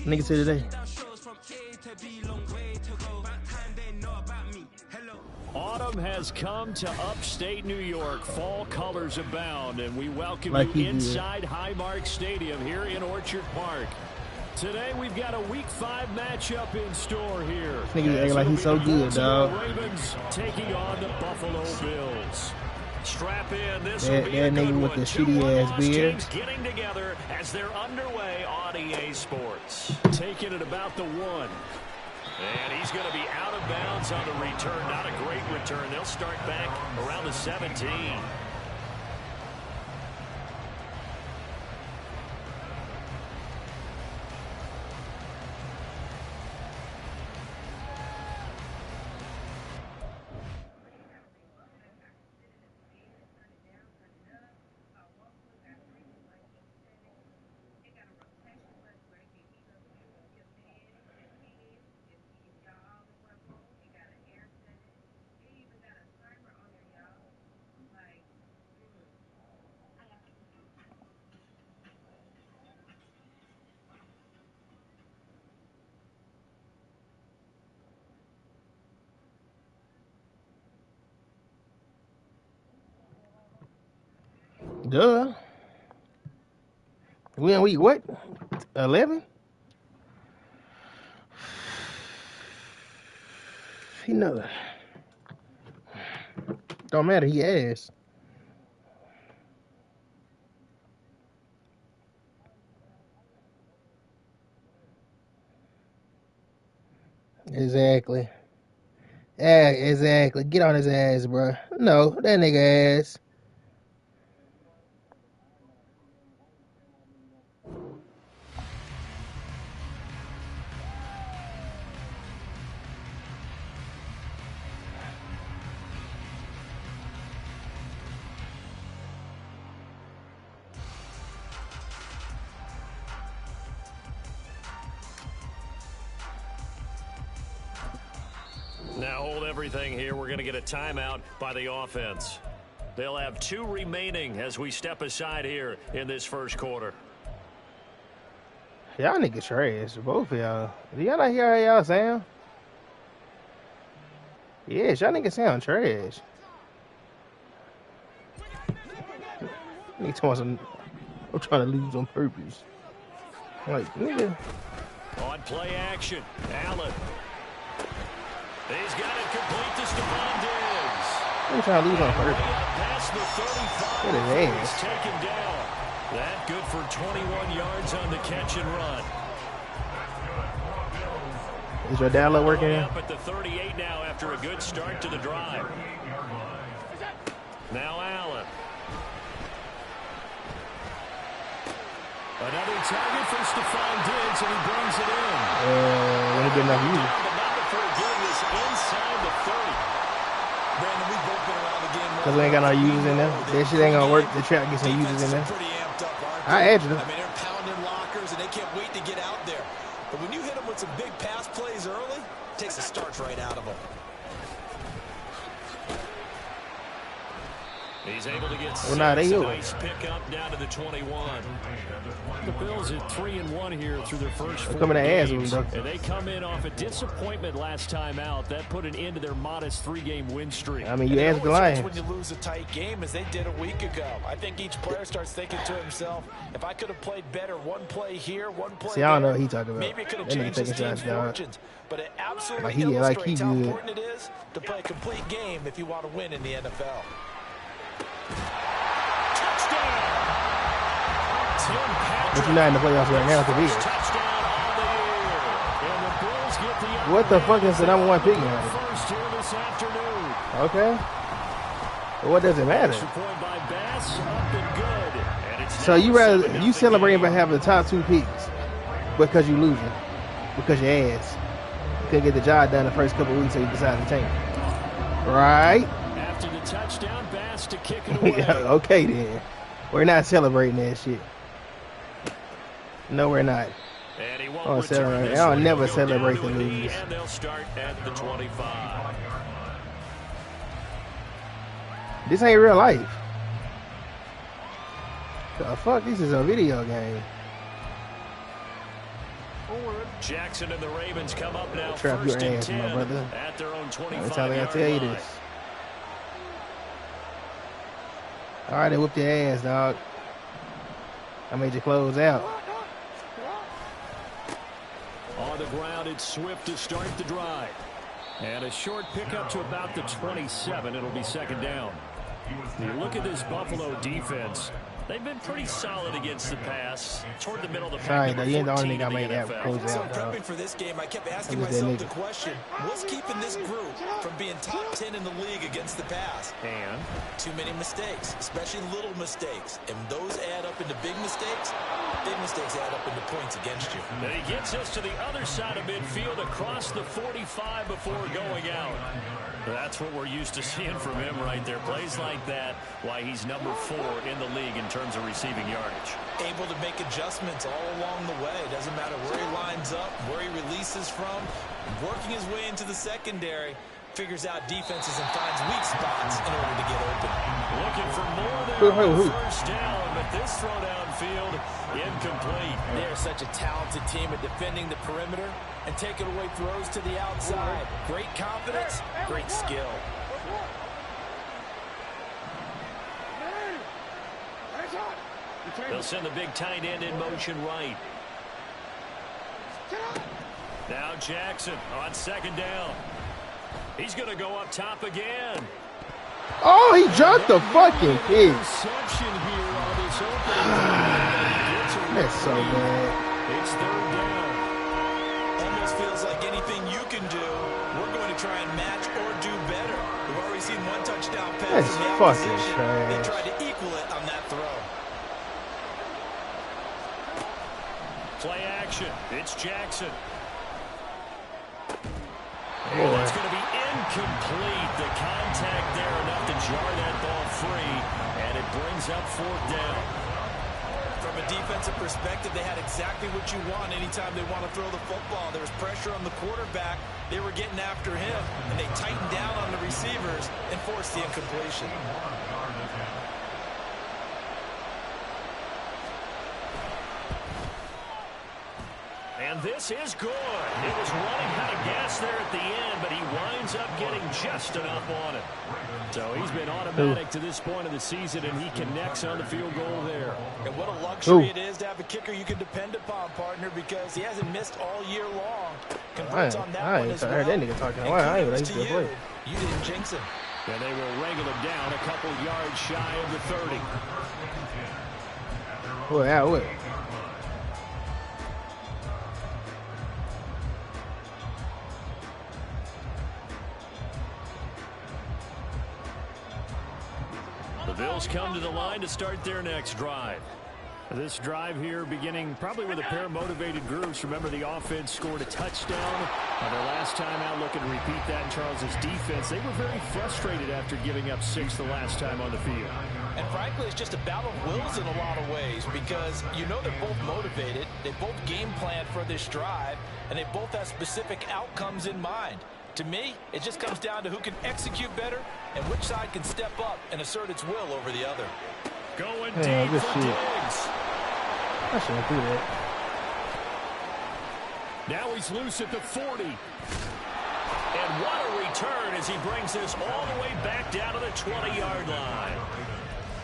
Nigga said today. Autumn has come to upstate New York. Fall colors abound, and we welcome Like you inside Highmark Stadium here in Orchard Park. Today we've got a Week 5 matchup in store here. This nigga acting like he's so good, dog. Ravens taking on the Buffalo Bills. Strap in. This that nigga with the shitty ass beard getting together as they're underway on EA Sports. Taking it about the 1. And he's going to be out of bounds on the return. Not a great return. They'll start back around the 17. Duh. We in week what? 11? He know. Don't matter. He asked. Exactly. Yeah, exactly. Get on his ass, bro. No, that nigga ass. Now hold everything here. We're going to get a timeout by the offense. They'll have 2 remaining as we step aside here in this first quarter. Y'all niggas trash, both of y'all. Do y'all not hear how y'all sound? Yes, y'all niggas sound trash. Nigga talking some, I'm trying to lose on purpose. Like, nigga. On play action, Allen. He's got it complete to Stephon Diggs. I'm trying to lose on purpose. Past the 35. Get his ass. He's taken down. That good for 21 yards on the catch and run. Is your dial-up working? Up at the 38 now after a good start to the drive. Now Allen. Another target for Stephon Diggs, and he brings it in. Ain't good enough use. Inside the 30. Brandon, we've both been around the game. Because we ain't got no users in there. That shit ain't gonna work. The trap gets some users in there. I add you. I mean, they're pounding lockers, and they can't wait to get out there. But when you hit them with some big pass plays early, it takes the starch right out of them. He's able to get nice pick up down to the 21. The Bills at 3-1 here through their first 4 games. And they come in off a disappointment last time out. That put an end to their modest 3-game win streak. I mean, you asked the Lions. When you lose a tight game, as they did a week ago. I think each player starts thinking to himself, if I could have played better one play here, one play See, I don't know what he talking about. maybe it could have changed his team's fortunes. But it absolutely illustrates how important it is to play a complete game if you want to win in the NFL. But you're not in the playoffs right now, to be. What the fuck is the number 1 pick now? Okay. But what does it matter? So you celebrating by having the top 2 picks because you losing, because your ass couldn't get the job done the first couple of weeks, so you decided to tank. Right? After the touchdown pass to kick it away. Okay then. We're not celebrating that shit. No, we're not. I'll never celebrate the lose. And they'll start at the 25. This ain't real life. The fuck? This is a video game. Jackson and the Ravens come up now. Trap your ass, my brother. At their own 25-yard That's how they gotta tell you line. this. All right, they whooped your ass, dog. I made you close out. On the ground, it's Swift to start the drive. And a short pickup to about the 27. It'll be second down. You look at this Buffalo defense. They've been pretty solid against the pass. Toward the middle of the pack. Sorry, you ain't the only nigga I made that close So out, prepping dog. for this game, I kept asking myself the question, what's keeping this group from being top 10 in the league against the pass? And too many mistakes, especially little mistakes. And those add up into big mistakes. Big mistakes add up into points against you. then he gets us to the other side of midfield across the 45 before going out. That's what we're used to seeing from him right there. Plays like that, why he's number 4 in the league in terms of receiving yardage. Able to make adjustments all along the way. Doesn't matter where he lines up, where he releases from. Working his way into the secondary. Figures out defenses and finds weak spots in order to get open. Looking for more there on first down, but this throw downfield incomplete. They are such a talented team at defending the perimeter and taking away throws to the outside. Great confidence, great skill. They'll send the big tight end in motion right. Now Jackson on second down. He's going to go up top again. Oh, he dropped the fucking kick. That's so bad. It's third down. Almost feels like anything you can do, we're going to try and match or do better. We've already seen one touchdown pass That's from the fucking opposition. trash. They tried to equal it on that throw. Play action. It's Jackson. Boy. That's going to be incomplete. The contact there enough to jar that ball free, and it brings up fourth down. From a defensive perspective, they had exactly what you want anytime they want to throw the football. There was pressure on the quarterback. They were getting after him, and they tightened down on the receivers and forced the incompletion. And this is good. It was running out of gas there at the end, but he winds up getting just enough on it. So he's been automatic to this point of the season, and he connects on the field goal there. And what a luxury it is to have a kicker you can depend upon, partner, because he hasn't missed all year long. Converts on that one as well. I heard that nigga talking. I ain't ready to play. You didn't jinx him. And they will wrangle him down a couple yards shy of the 30. Boy, out with. The Bills come to the line to start their next drive. This drive here beginning probably with a pair of motivated groups. Remember, the offense scored a touchdown on their last time out. Looking to repeat that in Charles's defense. They were very frustrated after giving up 6 the last time on the field. And frankly, it's just a battle of wills in a lot of ways because you know they're both motivated. They both game plan for this drive, and they both have specific outcomes in mind. To me, it just comes down to who can execute better and which side can step up and assert its will over the other. Going deep for Diggs. I shouldn't do that. Now he's loose at the 40. And what a return as he brings this all the way back down to the 20-yard line.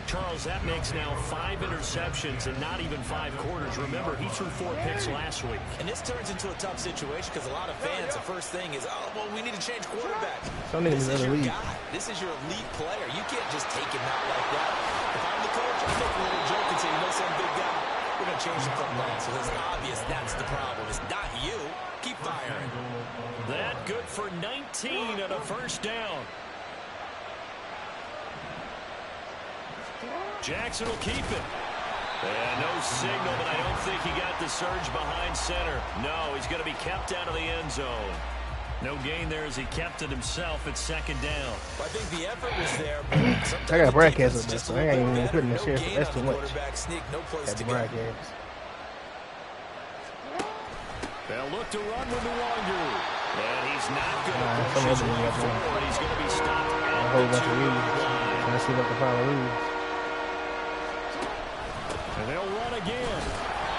Charles, that makes now 5 interceptions and not even 5 quarters. Remember, he threw 4 picks last week. And this turns into a tough situation because a lot of fans, the first thing is, oh, well, we need to change quarterbacks. This is your guy. This is your elite player. You can't just take him out like that. If I'm the coach, I'll make a little joke and say, you know, some big guy, we're going to change the football. So it's obvious that's the problem. It's not you. Keep firing. That good for 19 and a first down. Jackson will keep it. And no signal, but I don't think he got the surge behind center. No, he's going to be kept out of the end zone. No gain there as he kept it himself at second down. I think the effort was there. I got broadcast with this, so I ain't even putting this here. That's too much. No place That's to broadcast. They'll look to run with the longer. And he's not going to push his way forward. He's going to be stopped at a whole the bunch of 2-yard reads. line. Trying to see what the final reads. And they'll run again.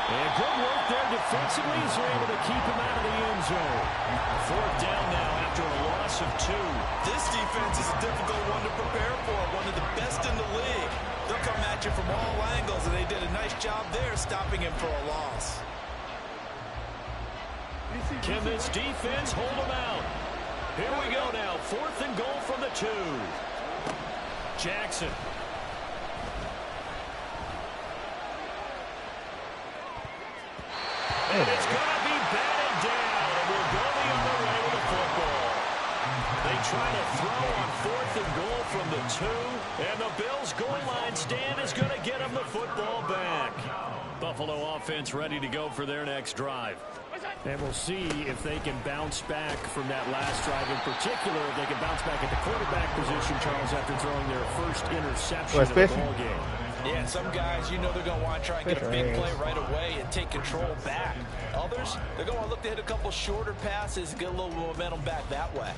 And good work there defensively as they're able to keep him out of the end zone. 4th down now after a loss of 2. This defense is a difficult one to prepare for, one of the best in the league. They'll come at you from all angles, and they did a nice job there stopping him for a loss. Can this defense hold him out? Here we go now. 4th and goal from the 2. Jackson. And it's going to be batted down. And we'll go the other way with the football. They try to throw on 4th and goal from the 2. And the Bills' goal line stand is going to get them the football back. Buffalo offense ready to go for their next drive. And we'll see if they can bounce back from that last drive. In particular, if they can bounce back at the quarterback position, Charles, after throwing their first interception of the ball game. Yeah, some guys, you know they're going to want to try and get a big play right away and take control back. Others, they're going to look to hit a couple shorter passes, get a little momentum back that way.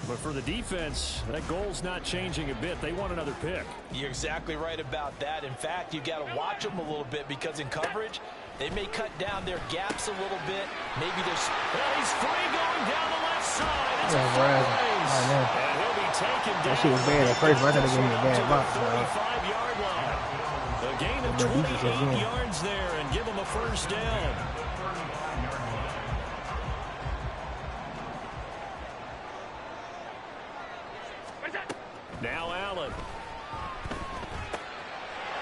But for the defense, that goal's not changing a bit. They want another pick. You're exactly right about that. In fact, you've got to watch them a little bit because in coverage, they may cut down their gaps a little bit. Maybe there's... Well, he's free going down the left side. It's a foot race. And he'll be taken down. That shit was bad at first, but I thought it was going to be a bad box. 35-yard line. A gain of 28 yards there and give him a first down. Now Allen.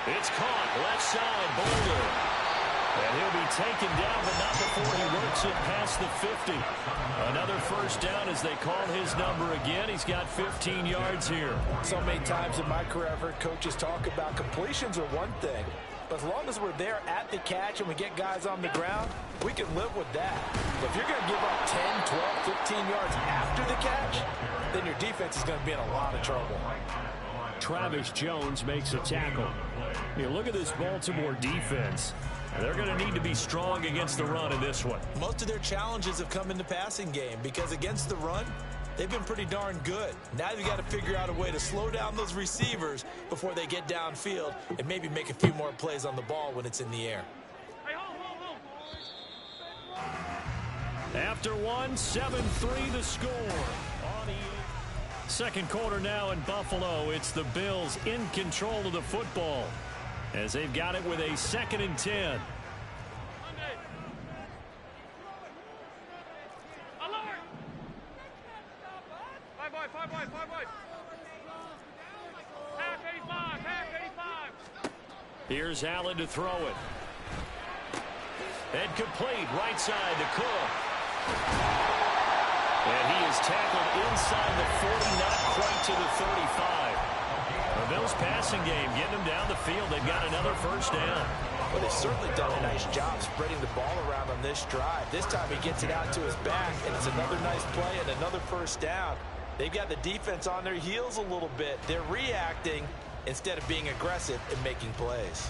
It's caught. Left side, Boulder. And he'll be taken down, but not before he works it past the 50. Another first down as they call his number again. He's got 15 yards here. So many times in my career, I've heard coaches talk about completions are one thing. But as long as we're there at the catch and we get guys on the ground, we can live with that. But if you're going to give up 10, 12, 15 yards after the catch, then your defense is going to be in a lot of trouble. Travis Jones makes a tackle. You look at this Baltimore defense. They're going to need to be strong against the run in this one. Most of their challenges have come in the passing game because against the run, they've been pretty darn good. Now you've got to figure out a way to slow down those receivers before they get downfield and maybe make a few more plays on the ball when it's in the air. After one, 7-3 the score. Second quarter now in Buffalo. It's the Bills in control of the football as they've got it with a 2nd and 10. Here's Allen to throw it. And complete right side to Cook. And he is tackled inside the 40, not quite to the 35. The Bills passing game getting them down the field. They've got another first down. Well, they've certainly done a nice job spreading the ball around on this drive. This time he gets it out to his back, and it's another nice play and another first down. They've got the defense on their heels a little bit. They're reacting instead of being aggressive and making plays.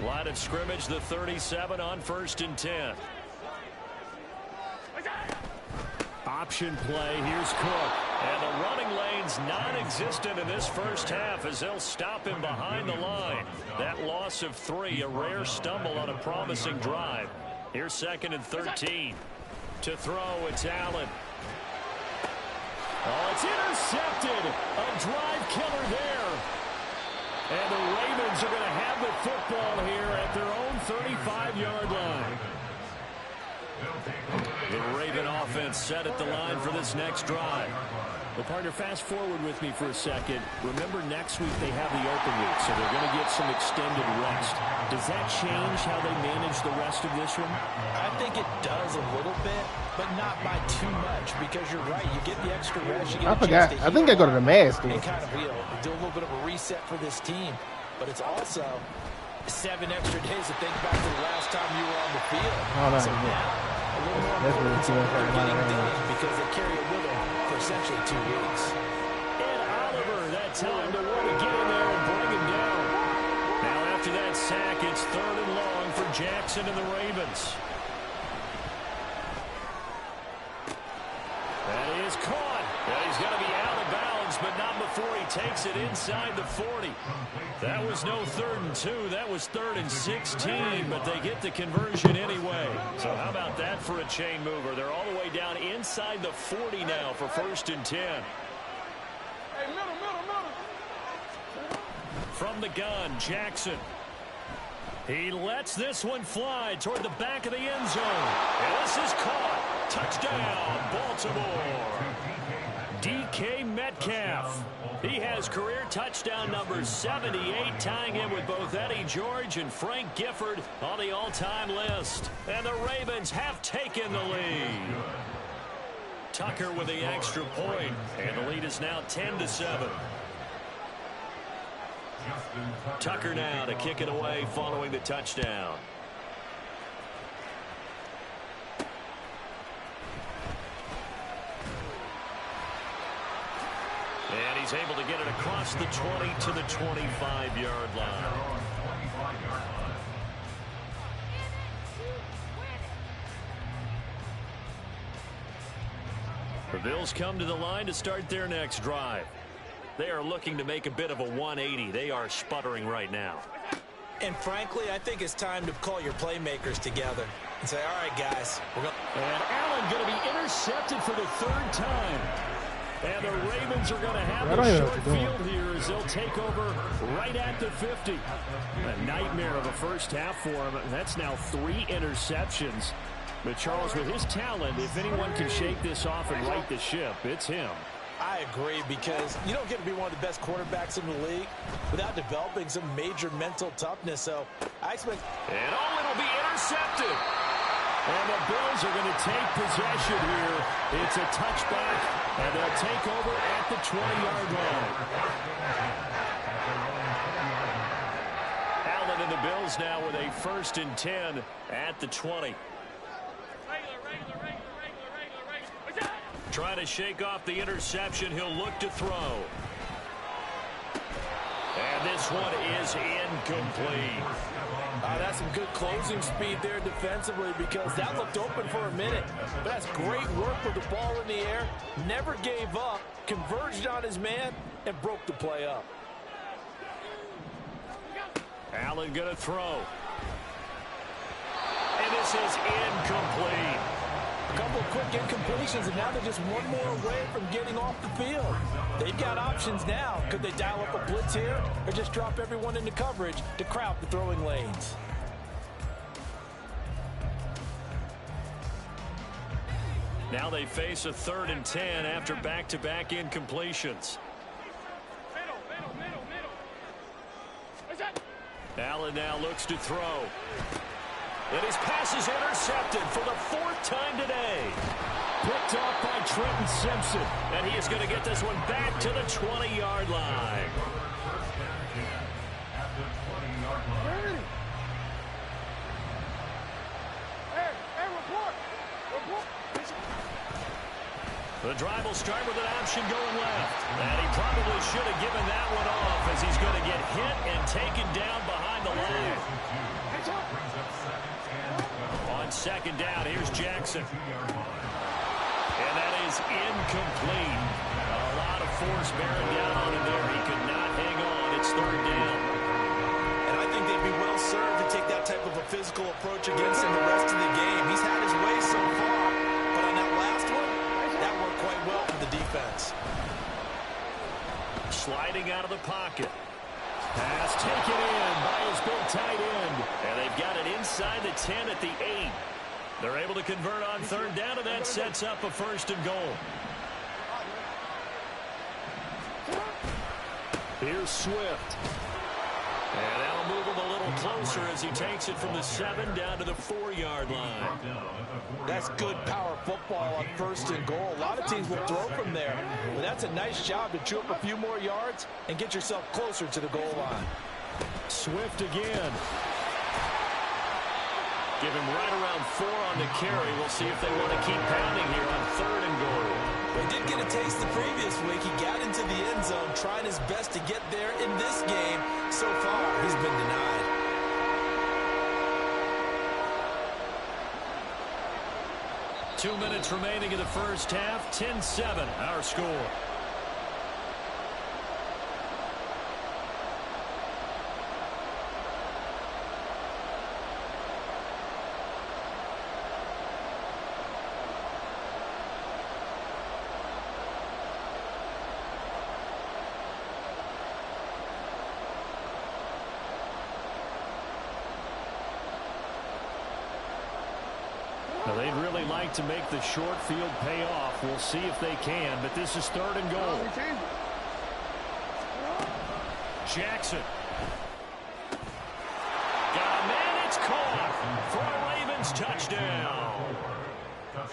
Line of scrimmage, the 37 on 1st and 10. Option play. Here's Cook. And the running lane's non-existent in this first half as they'll stop him behind the line. That loss of 3, a rare stumble on a promising drive. Here's 2nd and 13. To throw, it's Allen. Oh, it's intercepted. A drive killer there. And the Ravens are going to have the football here at their own 35-yard line. The Raven offense set at the line for this next drive. Well, partner, fast forward with me for a second. Remember, next week they have the open week, so they're going to get some extended rest. Does that change how they manage the rest of this one? I think it does a little bit, but not by too much, because you're right. You get the extra rest. You get I think I go to the Mavs, and kind of do a little bit of a reset for this team. But it's also 7 extra days to think back to the last time you were on the field. Oh, no, so now, a little more that's really too much because they carry it with them for essentially 2 weeks. And Oliver, that time to want to get in there and bring him down. Now after that sack, it's 3rd and long for Jackson and the Ravens. That is caught. And he's going to be out of bounds, but not before before he takes it inside the 40. That was no 3rd and 2. That was 3rd and 16, but they get the conversion anyway. So how about that for a chain mover? They're all the way down inside the 40 now for 1st and 10. From the gun, Jackson. He lets this one fly toward the back of the end zone. And this is caught. Touchdown, Baltimore. DK Metcalf. He has career touchdown number 78, tying him with both Eddie George and Frank Gifford on the all-time list. And the Ravens have taken the lead. Tucker with the extra point, and the lead is now 10-7. Tucker now to kick it away following the touchdown. And he's able to get it across the 20 to the 25-yard line. The Bills come to the line to start their next drive. They are looking to make a bit of a 180. They are sputtering right now. And frankly, I think it's time to call your playmakers together and say, all right, guys. And Allen going to be intercepted for the 3rd time. And the Ravens are going to have a short field here as they'll take over right at the 50. A nightmare of a first half for him. That's now 3 interceptions. But Charles, with his talent, if anyone can shake this off and right the ship, it's him. I agree, because you don't get to be one of the best quarterbacks in the league without developing some major mental toughness. So I expect... And it'll be intercepted. And the Bills are going to take possession here. It's a touchback, and they'll take over at the 20-yard line. Allen and the Bills now with a 1st and 10 at the 20. Trying to shake off the interception. He'll look to throw. And this one is incomplete. That's some good closing speed there defensively, because that looked open for a minute. But that's great work with the ball in the air. Never gave up, converged on his man, and broke the play up. Allen going to throw. And this is incomplete. A couple of quick incompletions, and now they're just one more away from getting off the field. They've got options now. Could they dial up a blitz here, or just drop everyone into coverage to crowd the throwing lanes? Now they face a 3rd and 10 after back-to-back incompletions. Allen now looks to throw. And his pass is intercepted for the 4th time today. Picked off by Trenton Simpson. And he is going to get this one back to the 20-yard line. The drive will start with an option going left. And he probably should have given that one off, as he's going to get hit and taken down behind the line. On 2nd down, here's Jackson. And that is incomplete. A lot of force bearing down on him there. He could not hang on. It's 3rd down. And I think they'd be well served to take that type of a physical approach against him the rest of the game. He's had his way so far, but on that last one, that worked quite well for the defense. Sliding out of the pocket. Pass taken in by his big tight end. And they've got it inside the 10 at the 8. They're able to convert on 3rd down, and that sets up a 1st and goal. Here's Swift. And that'll move him a little closer as he takes it from the 7 down to the 4-yard line. That's good power football on 1st and goal. A lot of teams will throw from there, but that's a nice job to chew up a few more yards and get yourself closer to the goal line. Swift again. Give him right around 4 on the carry. We'll see if they want to keep pounding here on 3rd and goal. He did get a taste the previous week. He got into the end zone, trying his best to get there in this game. So far, he's been denied. Two minutes remaining in the first half. 10-7, our score. Now, they'd really like to make the short field pay off. We'll see if they can, but this is 3rd and goal. Jackson. Got a man, it's caught for a Ravens touchdown.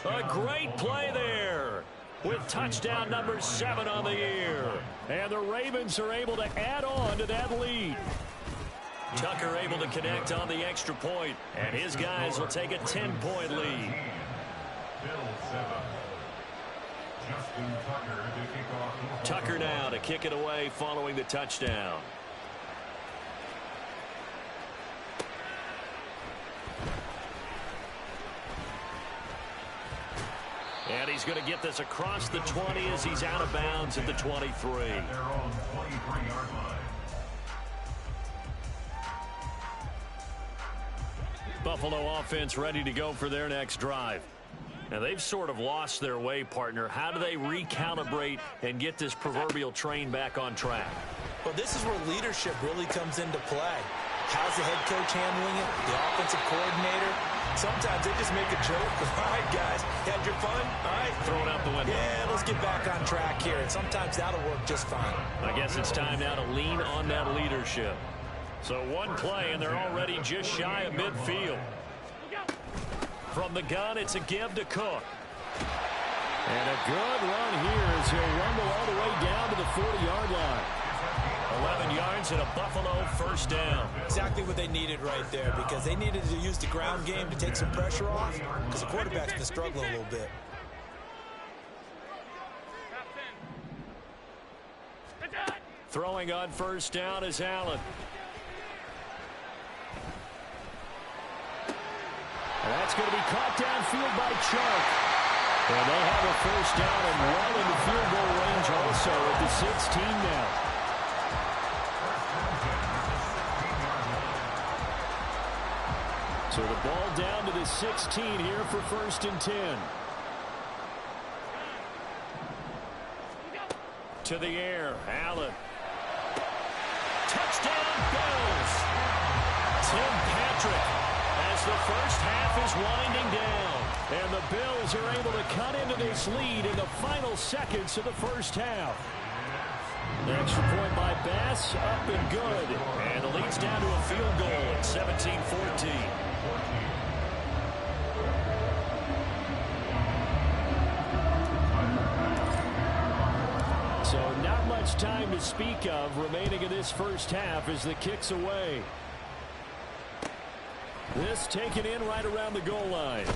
A great play there with touchdown number 7 on the year. And the Ravens are able to add on to that lead. Tucker able to connect on the extra point, and his guys will take a 10-point lead. Tucker now to kick it away following the touchdown. And he's going to get this across the 20 as he's out of bounds at the 23. Buffalo offense ready to go for their next drive. Now, they've sort of lost their way, partner. How do they recalibrate and get this proverbial train back on track? Well, this is where leadership really comes into play. How's the head coach handling it? The offensive coordinator? Sometimes they just make a joke. All right, guys, had your fun? All right. Throw it out the window. Yeah, let's get back on track here. And sometimes that'll work just fine. I guess it's time now to lean on that leadership. So one play, and they're already just shy of midfield. From the gun, it's a give to Cook. And a good run here as he'll rumble all the way down to the 40-yard line. 11 yards and a Buffalo first down. Exactly what they needed right there, because they needed to use the ground game to take some pressure off, because the quarterback's been struggling a little bit. Throwing on first down is Allen. And that's going to be caught downfield by Chark. And they have a first down and well in the field goal range also at the 16 now. So the ball down to the 16 here for 1st and 10. To the air, Allen. Touchdown, Bills. Tim Patrick. As the first half is winding down. And the Bills are able to cut into this lead in the final seconds of the first half. The extra point by Bass, up and good. And the lead's down to a field goal at 17-14. So not much time to speak of remaining in this first half as the kick's away. This taken in right around the goal line.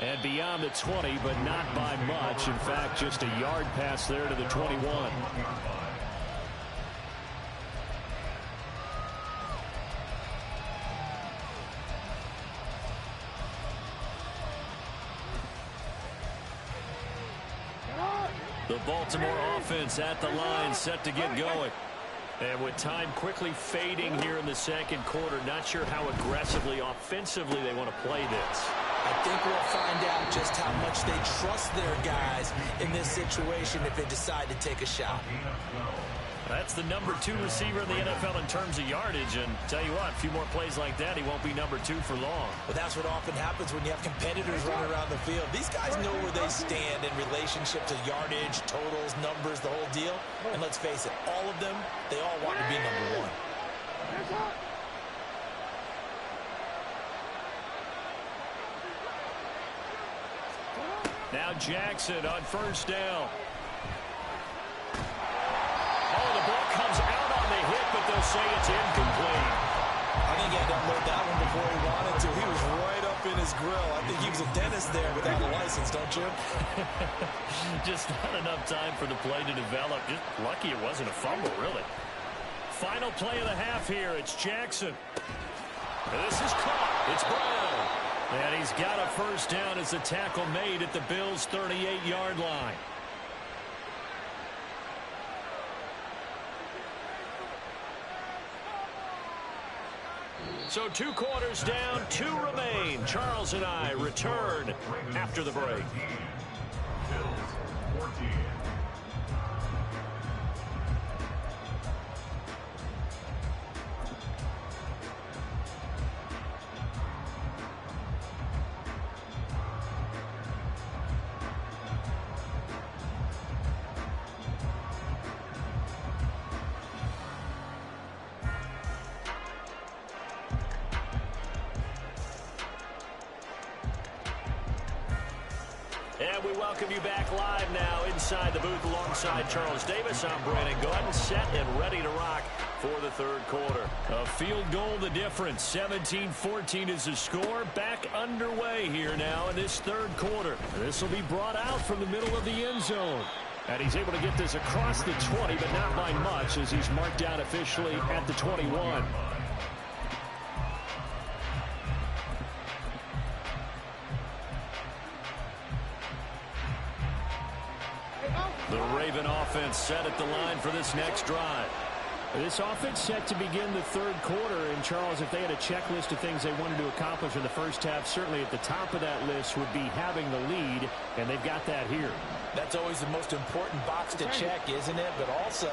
And beyond the 20, but not by much. In fact, just a yard pass there to the 21. The Baltimore offense at the line, set to get going. And with time quickly fading here in the second quarter, not sure how aggressively, offensively they want to play this. I think we'll find out just how much they trust their guys in this situation if they decide to take a shot. That's the number 2 receiver in the NFL in terms of yardage. And tell you what, a few more plays like that, he won't be number 2 for long. But that's what often happens when you have competitors running around the field. These guys know where they stand in relationship to yardage, totals, numbers, the whole deal. And let's face it, all of them, they all want to be number 1. Now Jackson on first down. Oh, the ball comes out on the hit, but they'll say it's incomplete. I think he had to unload that one before he wanted to. He was right up in his grill. I think he was a dentist there without a license, don't you? Just not enough time for the play to develop. Just lucky it wasn't a fumble, really. Final play of the half here. It's Jackson. This is caught. It's Brown. And he's got a first down as the tackle made at the Bills' 38-yard line. So 2 quarters down, 2 remain. Charles and I return after the break. We welcome you back live now inside the booth alongside Charles Davis. I'm Brandon Gordon, set and ready to rock for the third quarter. A field goal the difference. 17-14 is the score. Back underway here now in this third quarter. This will be brought out from the middle of the end zone. And he's able to get this across the 20, but not by much as he's marked down officially at the 21. The Raven offense set at the line for this next drive. This offense set to begin the third quarter. And, Charles, if they had a checklist of things they wanted to accomplish in the first half, certainly at the top of that list would be having the lead, and they've got that here. That's always the most important box to check, isn't it? But also,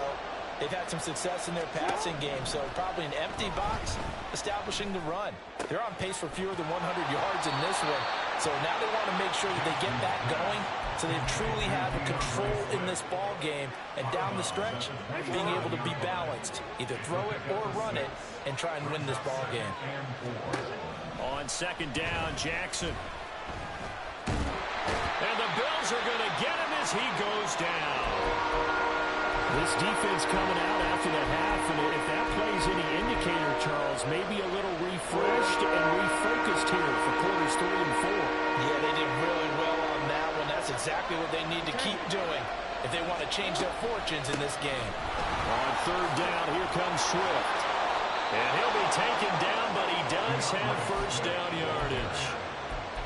they've had some success in their passing game, so probably an empty box establishing the run. They're on pace for fewer than 100 yards in this one, so now they want to make sure that they get that going so they truly have a control in this ball game, and down the stretch, being able to be balanced, either throw it or run it, and try and win this ball game. On second down, Jackson. And the Bills are going to get him as he goes down. This defense coming out after the half, and if that plays any indicator, Charles, maybe a little refreshed and refocused here for quarters 3 and 4. Yeah, they did really well on that one. That's exactly what they need to keep doing if they want to change their fortunes in this game. On third down, here comes Swift. And he'll be taken down, but he does have first down yardage.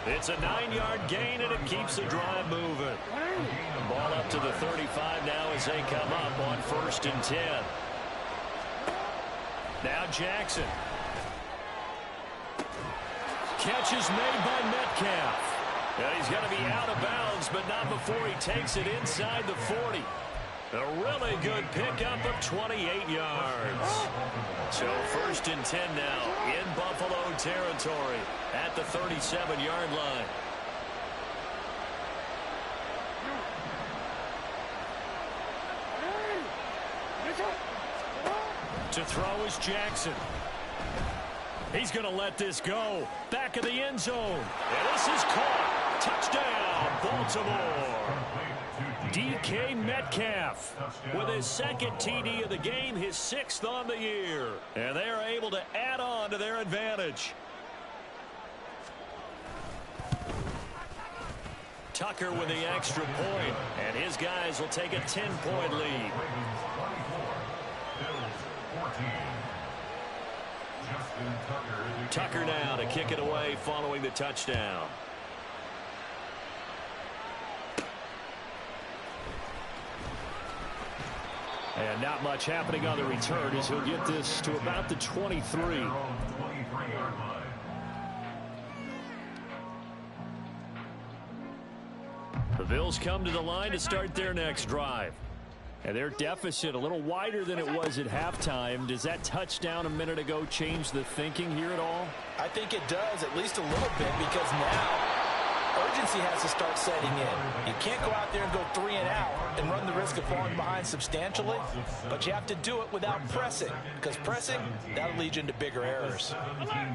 It's a 9-yard gain, and it keeps the drive moving. Ball up to the 35 now as they come up on 1st and 10. Now Jackson. Catch is made by Metcalf. And he's going to be out of bounds, but not before he takes it inside the 40. A really good pickup of 28 yards. So 1st and 10 now in Buffalo territory at the 37-yard line. To throw is Jackson. He's going to let this go. Back of the end zone. And this is caught. Touchdown, Baltimore. DK Metcalf with his second TD of the game, his 6th on the year. And they are able to add on to their advantage. Tucker with the extra point, and his guys will take a 10-point lead. Tucker now to kick it away following the touchdown. And not much happening on the return as he'll get this to about the 23. The Bills come to the line to start their next drive. And their deficit a little wider than it was at halftime. Does that touchdown a minute ago change the thinking here at all? I think it does, at least a little bit, because now urgency has to start setting in. You can't go out there and go 3 and out and run the risk of falling behind substantially, but you have to do it without pressing, because pressing, that'll lead you into bigger errors.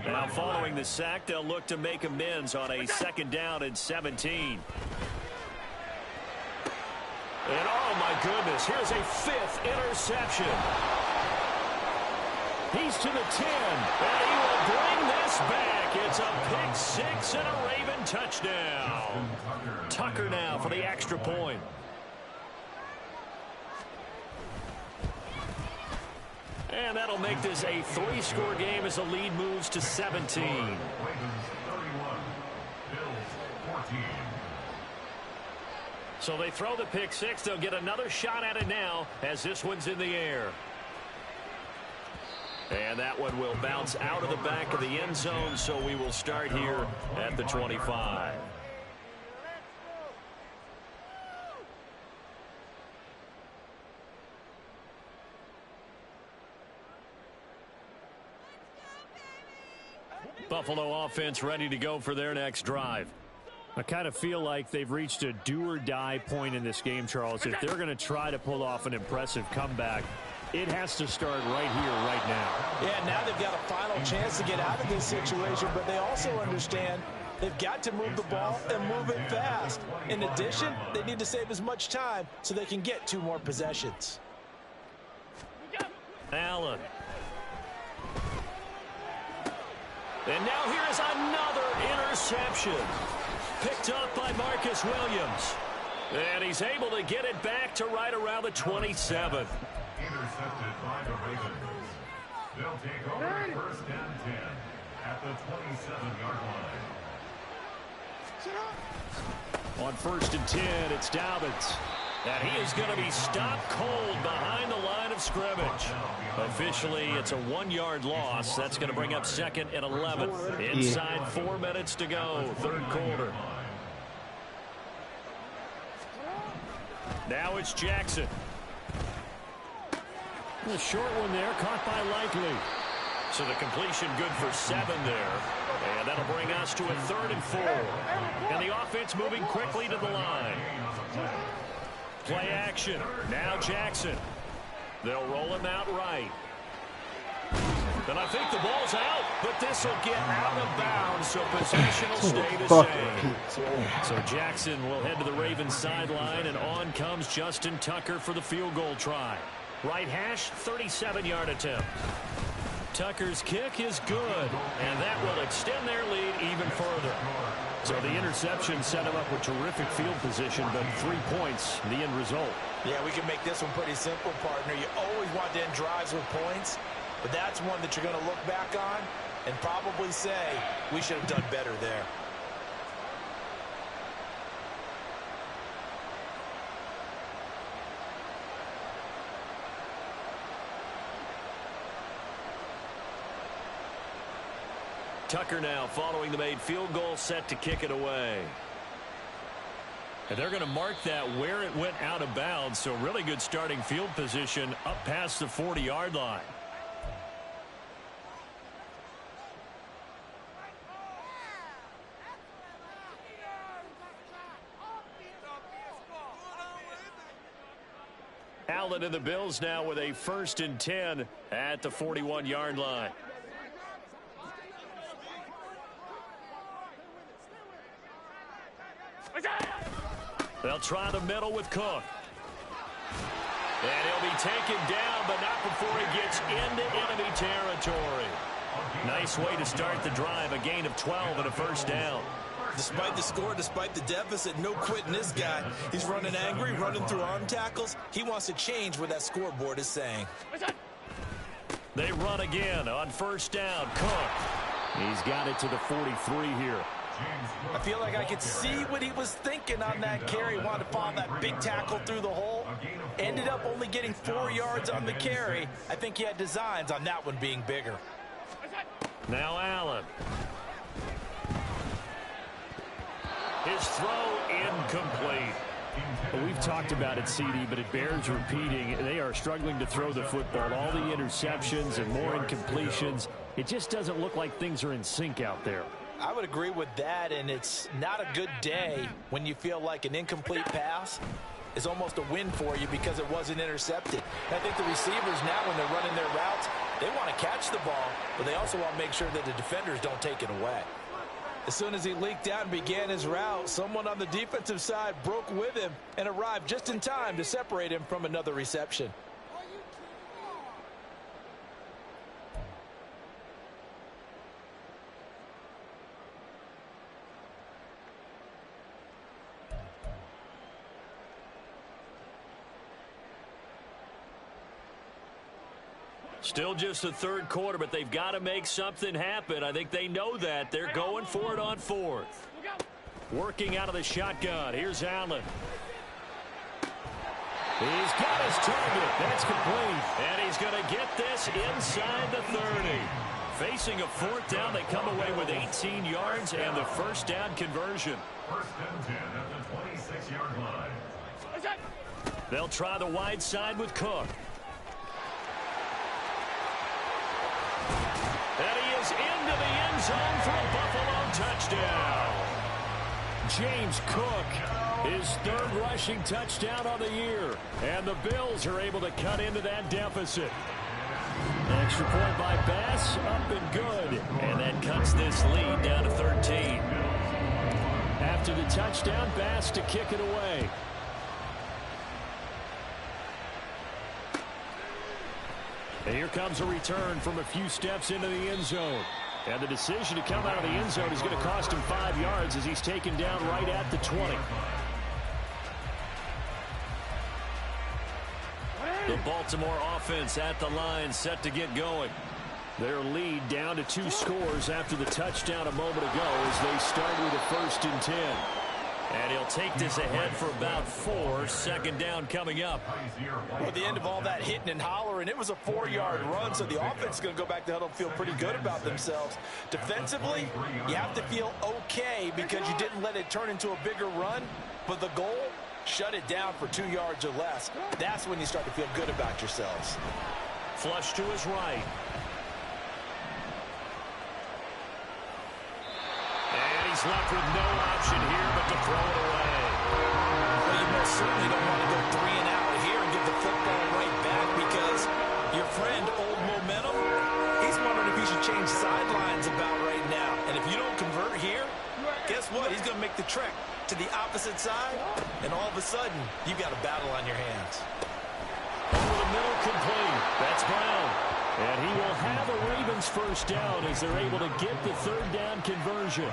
Now following the sack, they'll look to make amends on a 2nd down and 17. And oh my goodness, here's a 5th interception. He's to the 10, and he will bring this back. It's a pick 6 and a Raven touchdown. Tucker now for the extra point. And that'll make this a 3-score game as the lead moves to 17. So they throw the pick 6. They'll get another shot at it now as this one's in the air. And that one will bounce out of the back of the end zone, so we will start here at the 25. Buffalo offense ready to go for their next drive. I kind of feel like they've reached a do-or-die point in this game, Charles. If they're going to try to pull off an impressive comeback, it has to start right here, right now. Yeah, now they've got a final chance to get out of this situation, but they also understand They've got to move the ball and move it fast. In addition, they need to save as much time so they can get 2 more possessions. Allen. And now here is another interception. Picked up by Marcus Williams. And he's able to get it back to right around the 27. Intercepted by the Ravens. They'll take over first and 10 at the 27-yard line. On first and 10, it's Dobbins. And he is going to be stopped cold behind the line of scrimmage. Officially, it's a 1-yard loss. That's going to bring up second and 11. Inside 4 minutes to go, third quarter. Now it's Jackson. A short one there, caught by Likely. So the completion good for 7 there. And that'll bring us to a 3rd and 4. And the offense moving quickly to the line. Play action. Now Jackson. They'll roll him out right. And I think the ball's out, but this will get out of bounds, so possession will stay the same. So Jackson will head to the Ravens sideline, and on comes Justin Tucker for the field goal try. Right hash, 37-yard attempt. Tucker's kick is good, and that will extend their lead even further. So the interception set him up with terrific field position, but 3 points, the end result. Yeah, we can make this one pretty simple, partner. You always want to end drives with points, but that's one that you're going to look back on and probably say, we should have done better there. Tucker now following the made field goal, set to kick it away. And they're going to mark that where it went out of bounds, so really good starting field position up past the 40-yard line. Allen and the Bills now with a 1st and 10 at the 41-yard line. They'll try the middle with Cook. And he'll be taken down, but not before he gets into enemy territory. Nice way to start the drive, a gain of 12 and a first down. Despite the score, despite the deficit, no quitting this guy. He's running angry, running through arm tackles. He wants to change what that scoreboard is saying. They run again on first down. Cook. He's got it to the 43 here. I feel like I could see what he was thinking on that carry. Wanted to follow that big tackle through the hole. Ended up only getting 4 yards on the carry. I think he had designs on that one being bigger. Now Allen. His throw incomplete. Well, we've talked about it, CD, but it bears repeating. They are struggling to throw the football. All the interceptions and more incompletions. It just doesn't look like things are in sync out there. I would agree with that, and it's not a good day when you feel like an incomplete pass is almost a win for you because it wasn't intercepted. And I think the receivers now, when they're running their routes, they want to catch the ball, but they also want to make sure that the defenders don't take it away. As soon as he leaked out and began his route, someone on the defensive side broke with him and arrived just in time to separate him from another reception. Still just the third quarter, but they've got to make something happen. I think they know that. They're going for it on 4th. Working out of the shotgun. Here's Allen. He's got his target. That's complete. And he's going to get this inside the 30. Facing a 4th down, they come away with 18 yards and the first down conversion. 1st and 10 at the 26-yard line. They'll try the wide side with Cook. And he is into the end zone for a Buffalo touchdown. James Cook, his 3rd rushing touchdown on the year. And the Bills are able to cut into that deficit. Extra point by Bass, up and good. And that cuts this lead down to 13. After the touchdown, Bass to kick it away. And here comes a return from a few steps into the end zone. And the decision to come out of the end zone is going to cost him 5 yards as he's taken down right at the 20. The Baltimore offense at the line, set to get going. Their lead down to 2 scores after the touchdown a moment ago as they start with a 1st and 10. And he'll take this ahead for about 4. 2nd down coming up. Well, at the end of all that hitting and hollering, it was a 4-yard run, so the offense is going to go back to huddle and feel pretty good about themselves. Defensively, you have to feel okay because you didn't let it turn into a bigger run, but the goal, shut it down for 2 yards or less. That's when you start to feel good about yourselves. Flush to his right. And he's left with no option here but to throw it away. Well, you most certainly don't want to go 3 and out here and get the football right back because your friend, Old Momentum, he's wondering if he should change sidelines about right now. And if you don't convert here, guess what? He's going to make the trek to the opposite side, and all of a sudden, you've got a battle on your hands. Over the middle, complete. That's Brown. And he will have a Ravens 1st down as they're able to get the 3rd down conversion.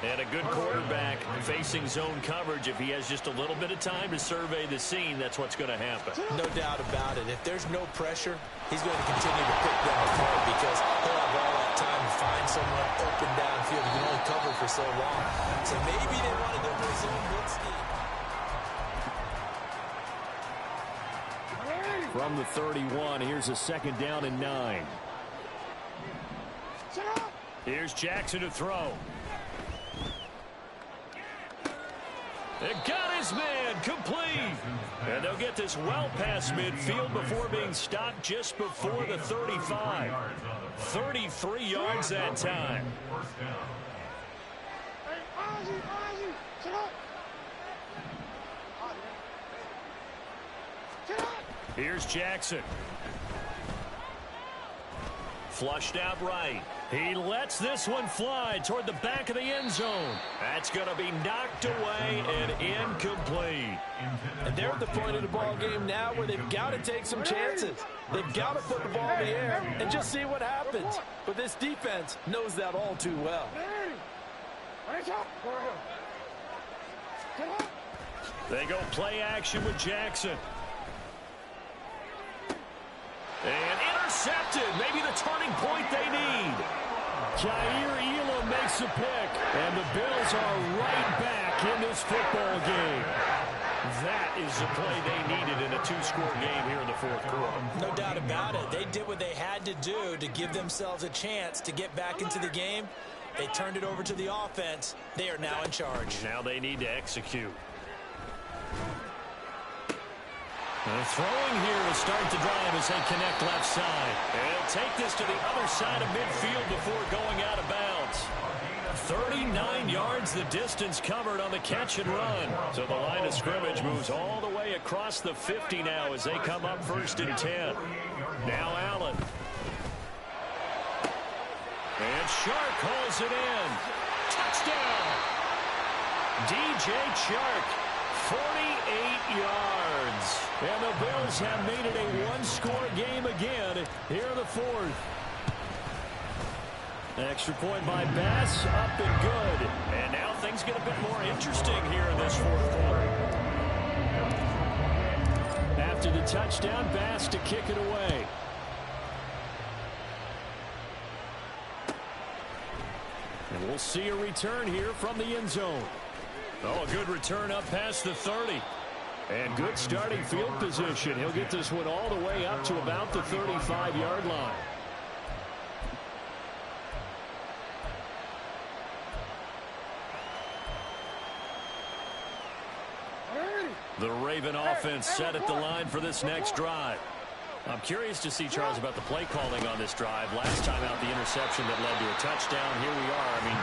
And a good quarterback facing zone coverage. If he has just a little bit of time to survey the scene, that's what's going to happen. No doubt about it. If there's no pressure, he's going to continue to pick them apart because he'll have all that time to find someone open downfield. He can only cover for so long. So maybe they want to go for a zone blitz scheme. From the 31, here's a 2nd down and 9. Here's Jackson to throw. It got his man complete. And they'll get this well past midfield before being stopped just before the 35. 33 yards that time. Here's Jackson. Flushed out right. He lets this one fly toward the back of the end zone. That's going to be knocked away and incomplete. And they're at the point of the ball game now where they've got to take some chances. They've got to put the ball in the air and just see what happens. But this defense knows that all too well. They go play action with Jackson. And intercepted. Maybe the turning point they need. Jair Elam makes a pick. And the Bills are right back in this football game. That is the play they needed in a 2-score game here in the 4th quarter. No doubt about it. They did what they had to do to give themselves a chance to get back into the game. They turned it over to the offense. They are now in charge. Now they need to execute. And throwing here to start the drive as they connect left side. And he'll take this to the other side of midfield before going out of bounds. 39 yards the distance covered on the catch and run. So the line of scrimmage moves all the way across the 50 now as they come up 1st and 10. Now Allen. And Chark hauls it in. Touchdown. DJ Chark. 48 yards. And the Bills have made it a 1-score game again here in the 4th. Extra point by Bass, up and good. And now things get a bit more interesting here in this 4th quarter. After the touchdown, Bass to kick it away. And we'll see a return here from the end zone. Oh, a good return up past the 30. And good starting field position. He'll get this one all the way up to about the 35-yard line. The Raven offense set at the line for this next drive. I'm curious to see, Charles, about the play calling on this drive. Last time out, the interception that led to a touchdown. Here we are. I mean,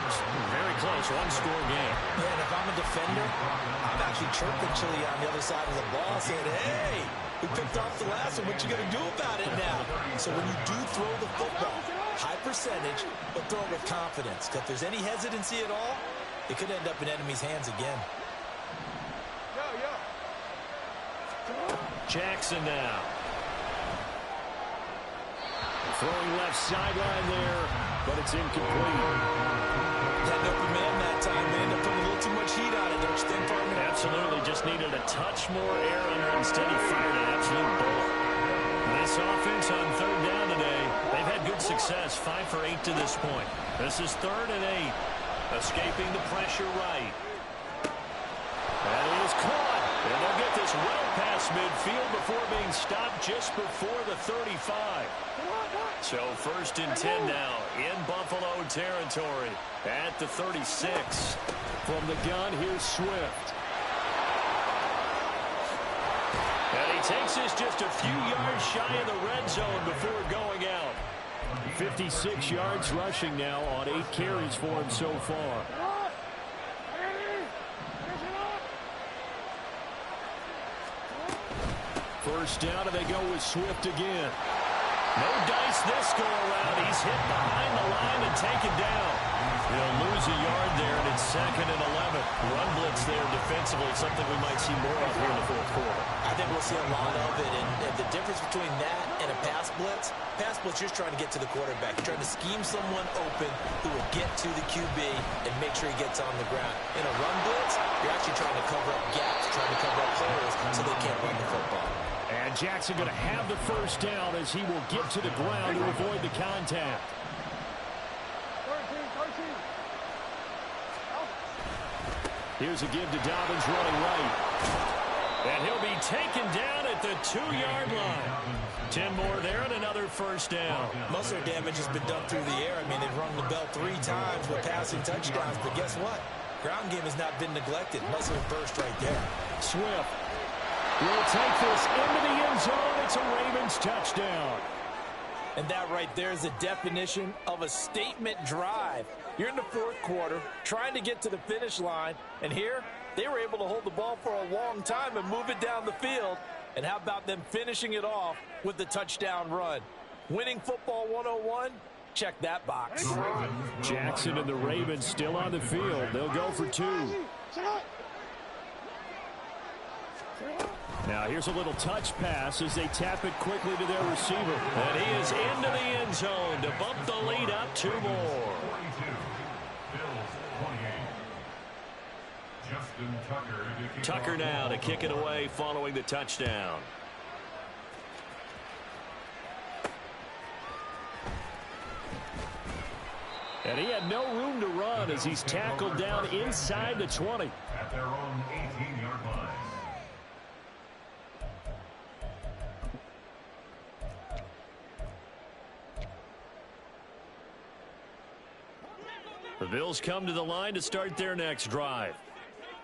very close, 1-score game. Yeah, and if I'm a defender, I'm actually chirping Chili on the other side of the ball saying, hey, we picked off the last one. What you going to do about it now? So when you do throw the football, high percentage, but throw it with confidence. Because if there's any hesitancy at all, It could end up in enemy's hands again. Jackson now. Throwing left sideline there, but it's incomplete. Had an open man that time, but ended up putting a little too much heat on it, don't you think, partner? Absolutely, just needed a touch more air under it. Instead, he fired an absolute bullet. This offense on third down today, they've had good success, 5 for 8 to this point. This is 3rd and 8, escaping the pressure right. That is caught, and they'll get this well past midfield before being stopped just before the 35. So 1st and 10 now in Buffalo territory at the 36. From the gun, here's Swift. And he takes this just a few yards shy of the red zone before going out. 56 yards rushing now on 8 carries for him so far. First down, and they go with Swift again. No dice this go around. He's hit behind the line and taken down. He'll lose a yard there, and it's 2nd and 11. Run blitz there defensively, something we might see more of here in the 4th quarter. I think we'll see a lot of it, and the difference between that and a pass blitz, you're trying to get to the quarterback. You're trying to scheme someone open who will get to the QB and make sure he gets on the ground. In a run blitz, you're actually trying to cover up gaps, trying to cover up holes so they can't run the football. And Jackson going to have the first down as he will get to the ground to avoid the contact. Here's a give to Dobbins running right. And he'll be taken down at the 2-yard line. 10 more there and another first down. Most of their damage has been done through the air. I mean, they've rung the bell 3 times with passing touchdowns. But guess what? Ground game has not been neglected. Muscle burst right there. Swift will take this into the end zone. It's a Ravens touchdown. And that right there is the definition of a statement drive. You're in the 4th quarter, trying to get to the finish line, and here they were able to hold the ball for a long time and move it down the field. And how about them finishing it off with the touchdown run? Winning football 101, check that box. Jackson and the Ravens still on the field. They'll go for 2. Now here's a little touch pass as they tap it quickly to their receiver. And he is into the end zone to bump the lead up 2 more. Tucker now to kick it away following the touchdown. And he had no room to run as he's tackled down inside the 20. At their own 18-yard line. The Bills come to the line to start their next drive.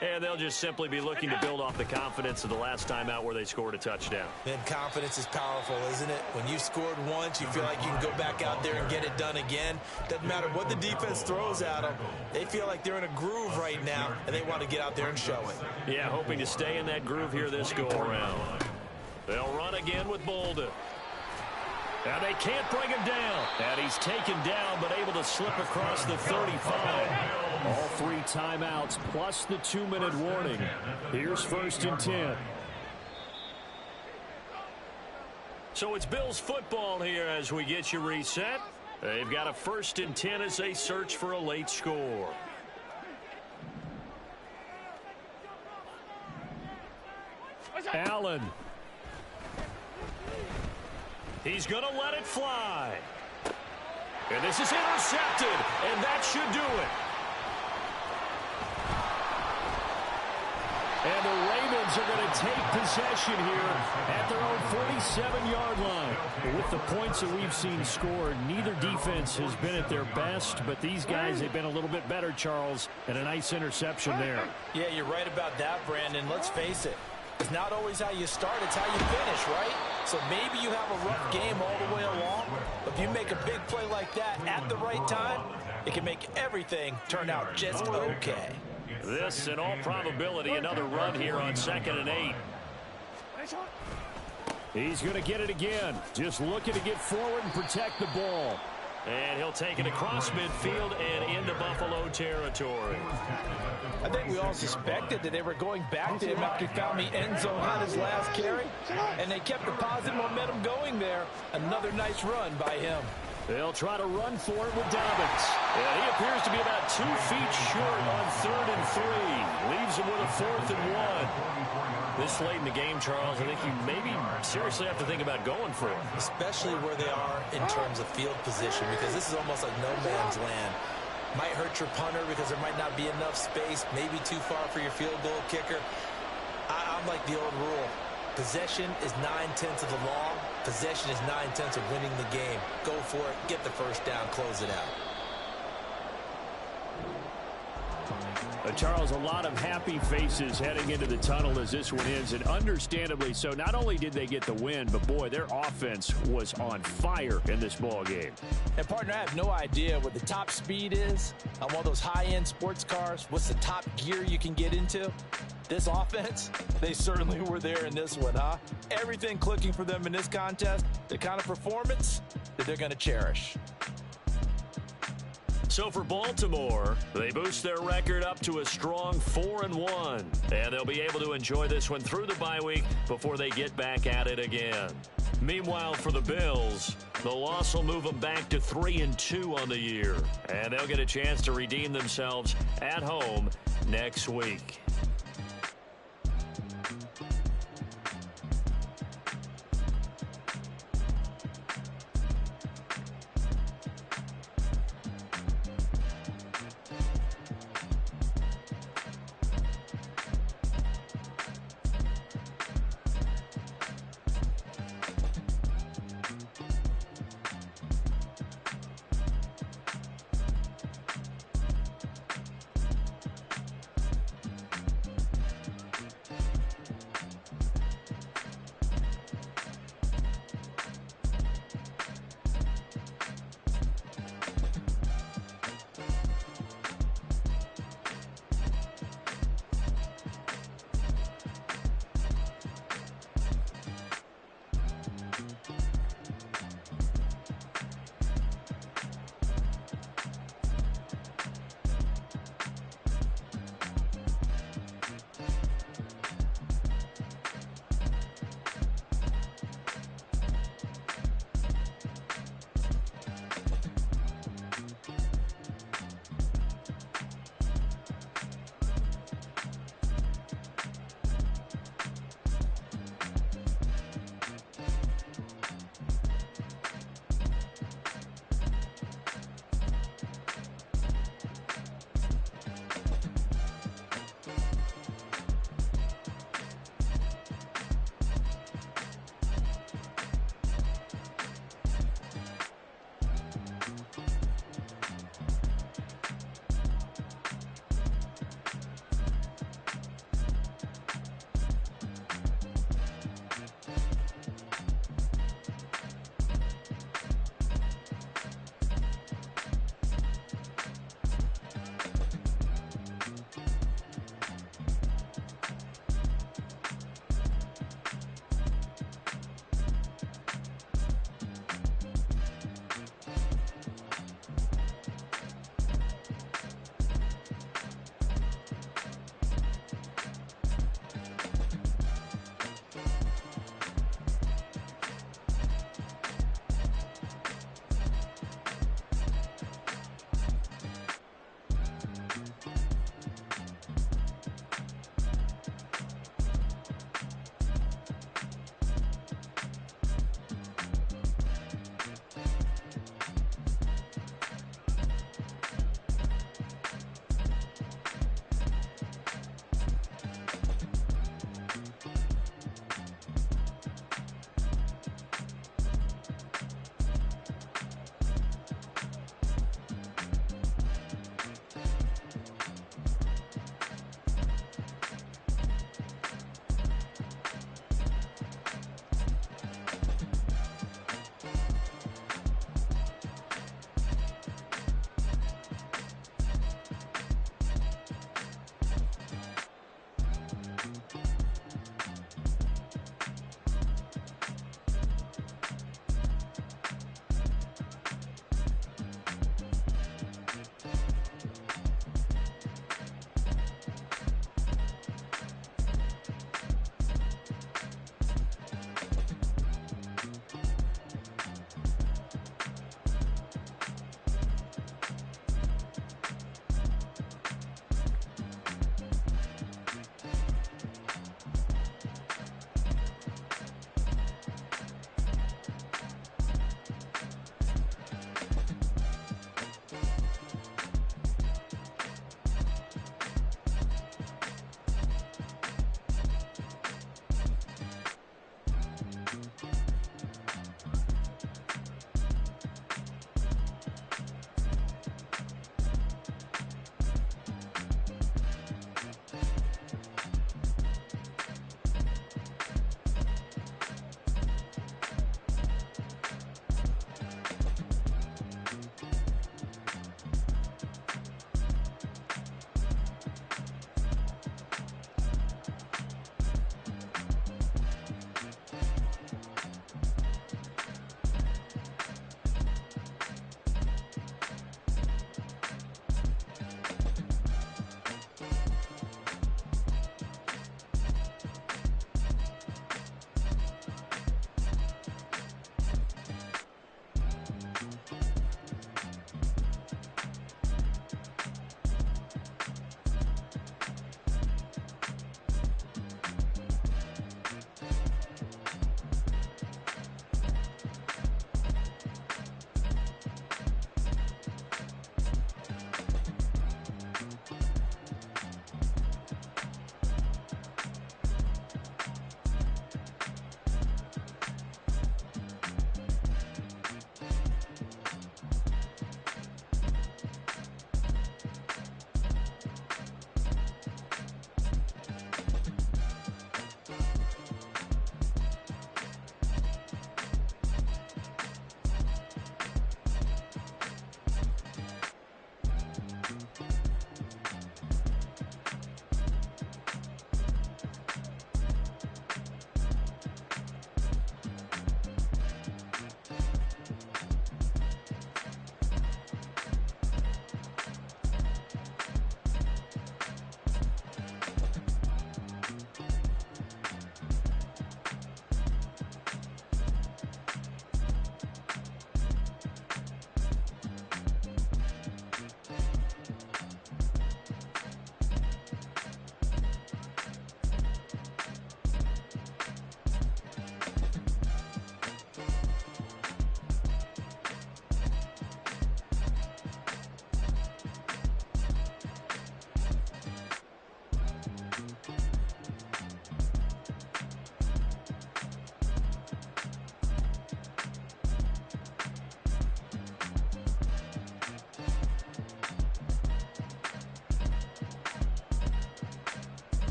And they'll just simply be looking to build off the confidence of the last time out where they scored a touchdown. Man, confidence is powerful, isn't it? When you scored once, you feel like you can go back out there and get it done again. Doesn't matter what the defense throws at them. They feel like they're in a groove right now, and they want to get out there and show it. Yeah, hoping to stay in that groove here this go-around. They'll run again with Bolden. Now they can't bring him down. And he's taken down, but able to slip across the 35. All 3 timeouts plus the 2-minute warning. Here's 1st and 10. So it's Bills football here as we get you reset. They've got a 1st and 10 as they search for a late score. Allen. He's going to let it fly. And this is intercepted, and that should do it. And the Ravens are going to take possession here at their own 47-yard line. But with the points that we've seen scored, neither defense has been at their best, but these guys, they've been a little bit better, Charles, and a nice interception there. Yeah, you're right about that, Brandon. Let's face it. It's not always how you start, it's how you finish, right? So maybe you have a rough game all the way along, but if you make a big play like that at the right time, it can make everything turn out just okay. This, in all probability, another run here on 2nd and 8. He's going to get it again. Just looking to get forward and protect the ball. And he'll take it across midfield and into Buffalo territory. I think we all suspected that they were going back to him after he found the end zone on his last carry. And they kept the positive momentum going there. Another nice run by him. They'll try to run for it with Dobbins. And he appears to be about 2 feet short on 3rd and 3. Leaves him with a 4th and 1. This late in the game, Charles, I think you maybe seriously have to think about going for it. Especially where they are in terms of field position, because this is almost like no man's land. Might hurt your punter because there might not be enough space, maybe too far for your field goal kicker. I'm like the old rule. Possession is 9/10 of the law. Possession is 9/10 of winning the game. Go for it, get the first down, close it out. Charles, a lot of happy faces heading into the tunnel as this one ends, and understandably so. Not only did they get the win, but boy, their offense was on fire in this ball game. And partner, I have no idea what the top speed is on one of those high-end sports cars. What's the top gear you can get into? This offense, they certainly were there in this one, huh? Everything clicking for them in this contest, the kind of performance that they're going to cherish. So for Baltimore, they boost their record up to a strong 4-1. And they'll be able to enjoy this one through the bye week before they get back at it again. Meanwhile, for the Bills, the loss will move them back to 3-2 on the year. And they'll get a chance to redeem themselves at home next week.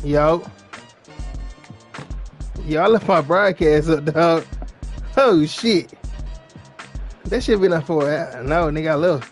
Yo, I left my broadcast up, dog. Oh shit, that shit been up for a while. No, nigga, I left.